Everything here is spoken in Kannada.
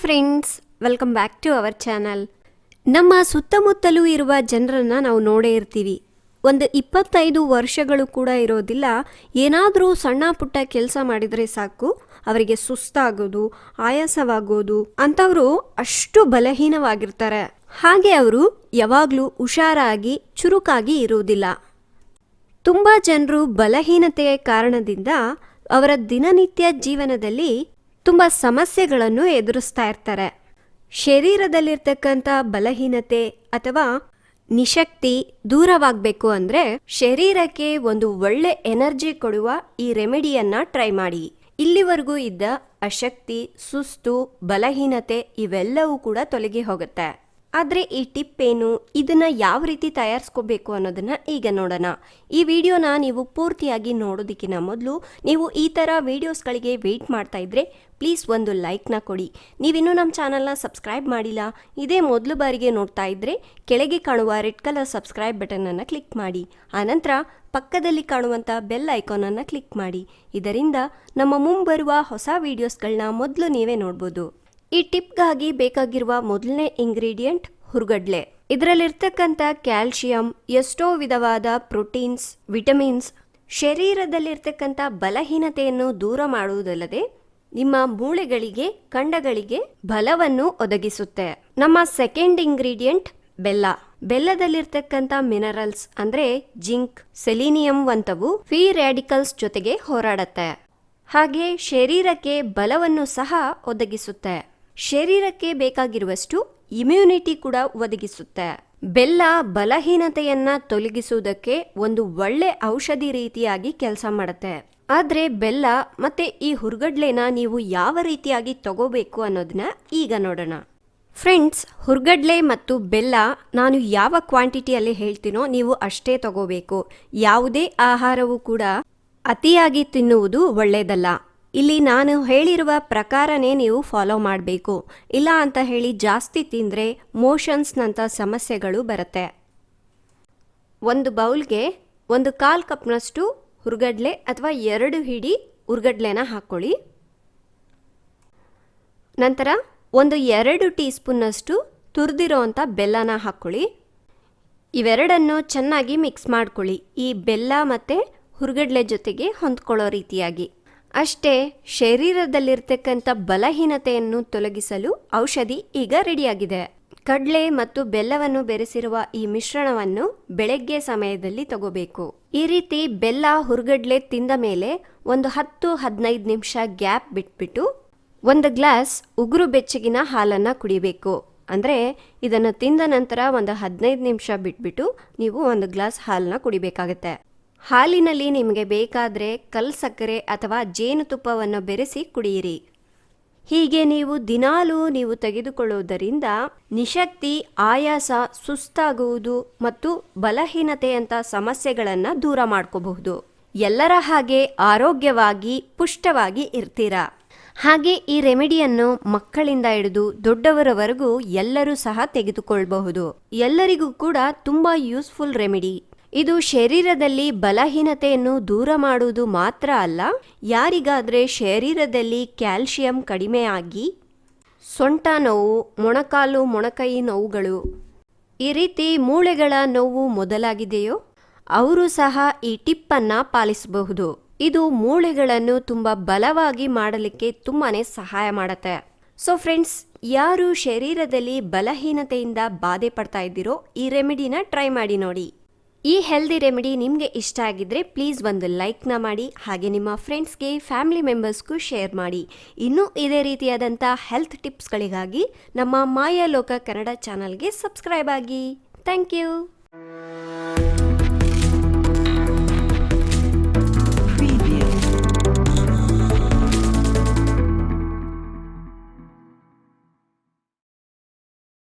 Friends, welcome back to our channel. ನಮ್ಮ ಸುತ್ತಮುತ್ತಲೂ ಇರುವ ಜನರನ್ನು ನಾವು ನೋಡೇ ಇರ್ತೀವಿ. ಒಂದು 25 ವರ್ಷಗಳು ಕೂಡ ಇರೋದಿಲ್ಲ, ಏನಾದರೂ ಸಣ್ಣ ಪುಟ್ಟ ಕೆಲಸ ಮಾಡಿದರೆ ಸಾಕು ಅವರಿಗೆ ಸುಸ್ತಾಗೋದು, ಆಯಾಸವಾಗೋದು ಅಂಥವರು ಅಷ್ಟು ಬಲಹೀನವಾಗಿರ್ತಾರೆ. ಹಾಗೆ ಅವರು ಯಾವಾಗಲೂ ಹುಷಾರಾಗಿ ಚುರುಕಾಗಿ ಇರುವುದಿಲ್ಲ. ತುಂಬ ಜನರು ಬಲಹೀನತೆಯ ಕಾರಣದಿಂದ ಅವರ ದಿನನಿತ್ಯ ಜೀವನದಲ್ಲಿ ತುಂಬ ಸಮಸ್ಯೆಗಳನ್ನು ಎದುರಿಸ್ತಾ ಇರ್ತಾರೆ. ಶರೀರದಲ್ಲಿರ್ತಕ್ಕಂಥ ಬಲಹೀನತೆ ಅಥವಾ ನಿಶಕ್ತಿ ದೂರವಾಗಬೇಕು ಅಂದರೆ ಶರೀರಕ್ಕೆ ಒಂದು ಒಳ್ಳೆ ಎನರ್ಜಿ ಕೊಡುವ ಈ ರೆಮಿಡಿಯನ್ನು ಟ್ರೈ ಮಾಡಿ. ಇಲ್ಲಿವರೆಗೂ ಇದ್ದ ಅಶಕ್ತಿ, ಸುಸ್ತು, ಬಲಹೀನತೆ ಇವೆಲ್ಲವೂ ಕೂಡ ತೊಲಗಿ ಹೋಗುತ್ತೆ. ಆದರೆ ಈ ಟಿಪ್ ಏನು, ಇದನ್ನು ಯಾವ ರೀತಿ ತಯಾರಿಸ್ಕೋಬೇಕು ಅನ್ನೋದನ್ನು ಈಗ ನೋಡೋಣ. ಈ ವಿಡಿಯೋನ ನೀವು ಪೂರ್ತಿಯಾಗಿ ನೋಡೋದಕ್ಕಿಂತ ಮೊದಲು ನೀವು ಈ ಥರ ವೀಡಿಯೋಸ್ಗಳಿಗೆ ವೆಯ್ಟ್ ಮಾಡ್ತಾ ಇದ್ದರೆ ಪ್ಲೀಸ್ ಒಂದು ಲೈಕ್ನ ಕೊಡಿ. ನೀವಿನ್ನೂ ನಮ್ಮ ಚಾನಲ್ನ ಸಬ್ಸ್ಕ್ರೈಬ್ ಮಾಡಿಲ್ಲ, ಇದೇ ಮೊದಲು ಬಾರಿಗೆ ನೋಡ್ತಾ ಇದ್ದರೆ ಕೆಳಗೆ ಕಾಣುವ ರೆಡ್ ಕಲರ್ ಸಬ್ಸ್ಕ್ರೈಬ್ ಬಟನನ್ನು ಕ್ಲಿಕ್ ಮಾಡಿ. ಆನಂತರ ಪಕ್ಕದಲ್ಲಿ ಕಾಣುವಂಥ ಬೆಲ್ ಐಕಾನನ್ನು ಕ್ಲಿಕ್ ಮಾಡಿ. ಇದರಿಂದ ನಮ್ಮ ಮುಂಬರುವ ಹೊಸ ವೀಡಿಯೋಸ್ಗಳನ್ನ ಮೊದಲು ನೀವೇ ನೋಡ್ಬೋದು. ಈ ಟಿಪ್ಗಾಗಿ ಬೇಕಾಗಿರುವ ಮೊದಲನೇ ಇಂಗ್ರೀಡಿಯೆಂಟ್ ಹುರ್ಗಡ್ಲೆ. ಇದರಲ್ಲಿರ್ತಕ್ಕಂಥ ಕ್ಯಾಲ್ಶಿಯಂ, ಎಷ್ಟೋ ವಿಧವಾದ ಪ್ರೋಟೀನ್ಸ್, ವಿಟಮಿನ್ಸ್ ಶರೀರದಲ್ಲಿರ್ತಕ್ಕಂಥ ಬಲಹೀನತೆಯನ್ನು ದೂರ ಮಾಡುವುದಲ್ಲದೆ ನಿಮ್ಮ ಮೂಳೆಗಳಿಗೆ, ಕಂಡಗಳಿಗೆ ಬಲವನ್ನು ಒದಗಿಸುತ್ತೆ. ನಮ್ಮ ಸೆಕೆಂಡ್ ಇಂಗ್ರೀಡಿಯೆಂಟ್ ಬೆಲ್ಲ. ಬೆಲ್ಲದಲ್ಲಿರ್ತಕ್ಕಂಥ ಮಿನರಲ್ಸ್ ಅಂದರೆ ಜಿಂಕ್, ಸೆಲಿನಿಯಂ ವಂತವು ಫ್ರೀ ರ್ಯಾಡಿಕಲ್ಸ್ ಜೊತೆಗೆ ಹೋರಾಡುತ್ತೆ. ಹಾಗೆ ಶರೀರಕ್ಕೆ ಬಲವನ್ನು ಸಹ ಒದಗಿಸುತ್ತೆ. ಶರೀರಕ್ಕೆ ಬೇಕಾಗಿರುವಷ್ಟು ಇಮ್ಯುನಿಟಿ ಕೂಡ ಒದಗಿಸುತ್ತೆ. ಬೆಲ್ಲ ಬಲಹೀನತೆಯನ್ನ ತೊಲಗಿಸುವುದಕ್ಕೆ ಒಂದು ಒಳ್ಳೆ ಔಷಧಿ ರೀತಿಯಾಗಿ ಕೆಲಸ ಮಾಡುತ್ತೆ. ಆದರೆ ಬೆಲ್ಲ ಮತ್ತೆ ಈ ಹುರ್ಗಡ್ಲೆನ ನೀವು ಯಾವ ರೀತಿಯಾಗಿ ತಗೋಬೇಕು ಅನ್ನೋದನ್ನ ಈಗ ನೋಡೋಣ. ಫ್ರೆಂಡ್ಸ್, ಹುರ್ಗಡ್ಲೆ ಮತ್ತು ಬೆಲ್ಲ ನಾನು ಯಾವ ಕ್ವಾಂಟಿಟಿಯಲ್ಲಿ ಹೇಳ್ತೀನೋ ನೀವು ಅಷ್ಟೇ ತಗೋಬೇಕು. ಯಾವುದೇ ಆಹಾರವೂ ಕೂಡ ಅತಿಯಾಗಿ ತಿನ್ನುವುದು ಒಳ್ಳೆಯದಲ್ಲ. ಇಲ್ಲಿ ನಾನು ಹೇಳಿರುವ ಪ್ರಕಾರನೇ ನೀವು ಫಾಲೋ ಮಾಡಬೇಕು. ಇಲ್ಲ ಅಂತ ಹೇಳಿ ಜಾಸ್ತಿ ತಿಂದರೆ ಮೋಷನ್ಸ್ನಂಥ ಸಮಸ್ಯೆಗಳು ಬರುತ್ತೆ. ಒಂದು ಬೌಲ್ಗೆ 1/4 ಕಪ್ನಷ್ಟು ಹುರ್ಗಡ್ಲೆ ಅಥವಾ 2 ಹಿಡಿ ಹುರ್ಗಡ್ಲೆನ ಹಾಕ್ಕೊಳ್ಳಿ. ನಂತರ 2 ಟೀ ಸ್ಪೂನ್ನಷ್ಟು ತುರಿದಿರೋ ಅಂಥ ಬೆಲ್ಲನ ಹಾಕ್ಕೊಳ್ಳಿ. ಇವೆರಡನ್ನು ಚೆನ್ನಾಗಿ ಮಿಕ್ಸ್ ಮಾಡ್ಕೊಳ್ಳಿ, ಈ ಬೆಲ್ಲ ಮತ್ತು ಹುರ್ಗಡ್ಲೆ ಜೊತೆಗೆ ಹೊಂದ್ಕೊಳ್ಳೋ ರೀತಿಯಾಗಿ. ಅಷ್ಟೇ, ಶರೀರದಲ್ಲಿರ್ತಕ್ಕಂಥ ಬಲಹೀನತೆಯನ್ನು ತೊಲಗಿಸಲು ಔಷಧಿ ಈಗ ರೆಡಿಯಾಗಿದೆ. ಕಡಲೆ ಮತ್ತು ಬೆಲ್ಲವನ್ನು ಬೆರೆಸಿರುವ ಈ ಮಿಶ್ರಣವನ್ನು ಬೆಳಗ್ಗೆ ಸಮಯದಲ್ಲಿ ತಗೋಬೇಕು. ಈ ರೀತಿ ಬೆಲ್ಲ, ಹುರ್ಗಡ್ಲೆ ತಿಂದ ಮೇಲೆ ಒಂದು 10-15 ನಿಮಿಷ ಗ್ಯಾಪ್ ಬಿಟ್ಬಿಟ್ಟು 1 ಗ್ಲಾಸ್ ಉಗುರು ಬೆಚ್ಚಗಿನ ಹಾಲನ್ನು ಕುಡಿಬೇಕು. ಅಂದರೆ ಇದನ್ನು ತಿಂದ ನಂತರ ಒಂದು 15 ನಿಮಿಷ ಬಿಟ್ಬಿಟ್ಟು ನೀವು 1 ಗ್ಲಾಸ್ ಹಾಲನ್ನ ಕುಡಿಬೇಕಾಗತ್ತೆ. ಹಾಲಿನಲ್ಲಿ ನಿಮಗೆ ಬೇಕಾದರೆ ಕಲ್ಲು ಸಕ್ಕರೆ ಅಥವಾ ಜೇನುತುಪ್ಪವನ್ನು ಬೆರೆಸಿ ಕುಡಿಯಿರಿ. ಹೀಗೆ ನೀವು ದಿನಾಲೂ ತೆಗೆದುಕೊಳ್ಳುವುದರಿಂದ ನಿಶಕ್ತಿ, ಆಯಾಸ, ಸುಸ್ತಾಗುವುದು ಮತ್ತು ಬಲಹೀನತೆಯಂಥ ಸಮಸ್ಯೆಗಳನ್ನು ದೂರ ಮಾಡ್ಕೋಬಹುದು. ಎಲ್ಲರ ಹಾಗೆ ಆರೋಗ್ಯವಾಗಿ ಪುಷ್ಟವಾಗಿ ಇರ್ತೀರಾ. ಹಾಗೆ ಈ ರೆಮಿಡಿಯನ್ನು ಮಕ್ಕಳಿಂದ ಹಿಡಿದು ದೊಡ್ಡವರವರೆಗೂ ಎಲ್ಲರೂ ಸಹ ತೆಗೆದುಕೊಳ್ಳಬಹುದು. ಎಲ್ಲರಿಗೂ ಕೂಡ ತುಂಬ ಯೂಸ್ಫುಲ್ ರೆಮಿಡಿ. ಇದು ಶರೀರದಲ್ಲಿ ಬಲಹೀನತೆಯನ್ನು ದೂರ ಮಾಡುವುದು ಮಾತ್ರ ಅಲ್ಲ, ಯಾರಿಗಾದರೆ ಶರೀರದಲ್ಲಿ ಕ್ಯಾಲ್ಶಿಯಂ ಕಡಿಮೆಯಾಗಿ ಸೊಂಟ ನೋವು, ಮೊಣಕಾಲು, ಮೊಣಕೈ ನೋವುಗಳು, ಈ ರೀತಿ ಮೂಳೆಗಳ ನೋವು ಮೊದಲಾಗಿದೆಯೋ ಅವರು ಸಹ ಈ ಟಿಪ್ಪನ್ನು ಪಾಲಿಸಬಹುದು. ಇದು ಮೂಳೆಗಳನ್ನು ತುಂಬ ಬಲವಾಗಿ ಮಾಡಲಿಕ್ಕೆ ತುಂಬಾ ಸಹಾಯ ಮಾಡುತ್ತೆ. ಸೊ ಫ್ರೆಂಡ್ಸ್, ಯಾರು ಶರೀರದಲ್ಲಿ ಬಲಹೀನತೆಯಿಂದ ಬಾಧೆ ಪಡ್ತಾ ಇದ್ದೀರೋ ಈ ರೆಮಿಡಿನ ಟ್ರೈ ಮಾಡಿ ನೋಡಿ. ಈ ಹೆಲ್ದಿ ರೆಮಿಡಿ ನಿಮಗೆ ಇಷ್ಟ ಆಗಿದ್ರೆ ಪ್ಲೀಸ್ ಒಂದು ಲೈಕ್ನ ಮಾಡಿ. ಹಾಗೆ ನಿಮ್ಮ ಫ್ರೆಂಡ್ಸ್ಗೆ, ಫ್ಯಾಮಿಲಿ ಮೆಂಬರ್ಸ್ಗೂ ಶೇರ್ ಮಾಡಿ. ಇನ್ನೂ ಇದೇ ರೀತಿಯಾದಂಥ ಹೆಲ್ತ್ ಟಿಪ್ಸ್ಗಳಿಗಾಗಿ ನಮ್ಮ ಮಾಯಾ ಲೋಕ ಕನ್ನಡ ಚಾನಲ್ಗೆ ಸಬ್ಸ್ಕ್ರೈಬ್ ಆಗಿ. Thank you.